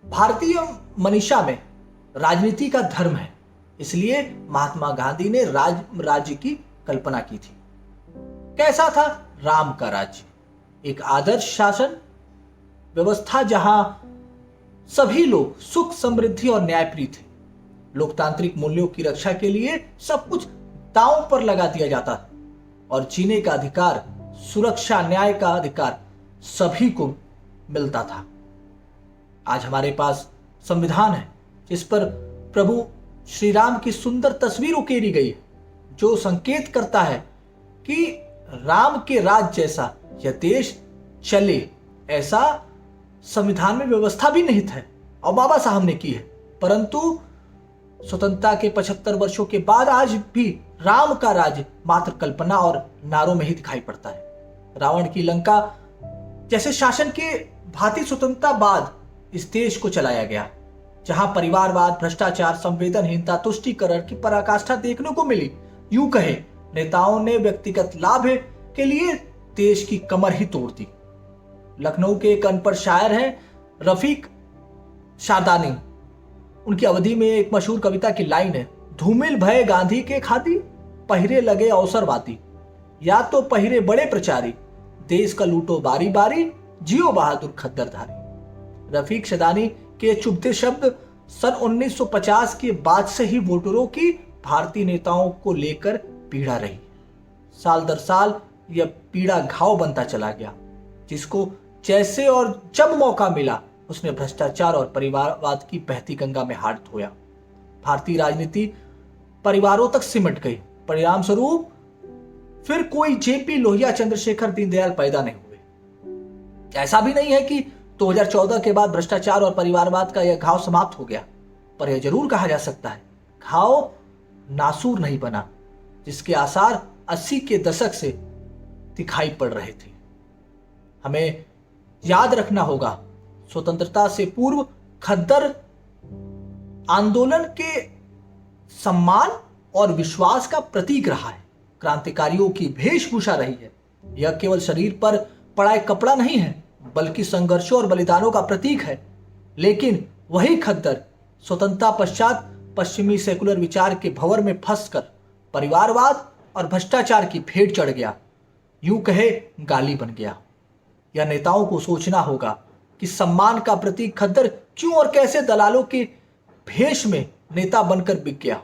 भारतीय मनीषा में राजनीति का धर्म है, इसलिए महात्मा गांधी ने राज्य की कल्पना की थी। कैसा था राम का राज्य? एक आदर्श शासन व्यवस्था जहां सभी लोग सुख, समृद्धि और न्यायप्रिय थे। लोकतांत्रिक मूल्यों की रक्षा के लिए सब कुछ दांव पर लगा दिया जाता था और जीने का अधिकार, सुरक्षा, न्याय का अधिकार सभी को मिलता था। आज हमारे पास संविधान है जिस पर प्रभु श्री राम की सुंदर तस्वीर उकेरी गई है, जो संकेत करता है कि राम के राज जैसा यह देश चले, ऐसा संविधान में व्यवस्था भी निहित है और बाबा साहब ने की है। परंतु स्वतंत्रता के 75 वर्षों के बाद आज भी राम का राज्य मात्र कल्पना और नारों में ही दिखाई पड़ता है। रावण की लंका जैसे शासन के भांति स्वतंत्रता बाद इस देश को चलाया गया, जहां परिवारवाद, भ्रष्टाचार, संवेदनहीनता, तुष्टीकरण की पराकाष्ठा देखने को मिली। यूं कहे नेताओं ने व्यक्तिगत लाभ के लिए देश की कमर ही तोड़ दी। लखनऊ के एक अनपढ़ शायर हैं रफीक शादानी। उनकी अवधि में एक मशहूर कविता की लाइन है, धूमिल भय गांधी के खाती, पहिरे लगे अवसरवादी, या तो पहिरे बड़े प्रचारी, देश का लूटो बारी बारी, जियो बहादुर खद्दरधारी। रफीक शादानी के चुभते शब्द सन 1950 के बाद से ही वोटरों की भारतीय नेताओं को लेकर पीड़ा रही। साल दर साल यह पीड़ा घाव बनता चला गया। जिसको जैसे और जब मौका मिला उसने भ्रष्टाचार और परिवारवाद की बहती गंगा में हाथ धोया। भारतीय राजनीति परिवारों तक सिमट गई। परिणाम स्वरूप फिर कोई जेपी लोहिया, चंद्रशेखर, दीनदयाल पैदा नहीं हुए। ऐसा भी नहीं है कि 2014 के बाद भ्रष्टाचार और परिवारवाद का यह घाव समाप्त हो गया, पर यह जरूर कहा जा सकता है घाव नासूर नहीं बना, जिसके आसार 80 के दशक से दिखाई पड़ रहे थे। हमें याद रखना होगा, स्वतंत्रता से पूर्व खद्दर आंदोलन के सम्मान और विश्वास का प्रतीक रहा है। क्रांतिकारियों की वेशभूषा रही है। यह केवल शरीर पर पड़ा एक कपड़ा नहीं है, बल्कि संघर्षों और बलिदानों का प्रतीक है। लेकिन वही खद्दर स्वतंत्रता पश्चात पश्चिमी सेकुलर विचार के भंवर में फंसकर परिवारवाद और भ्रष्टाचार की भेंट चढ़ गया, यूं कहे गाली बन गया। यह नेताओं को सोचना होगा कि सम्मान का प्रतीक खद्दर क्यों और कैसे दलालों के भेष में नेता बनकर बिक गया।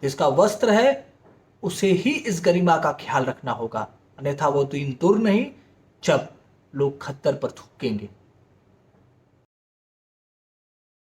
जिसका वस्त्र है उसे ही इस गरिमा का ख्याल रखना होगा, अन्यथा वो दिन दूर नहीं जब लोग खद्दर पर थूकेंगे।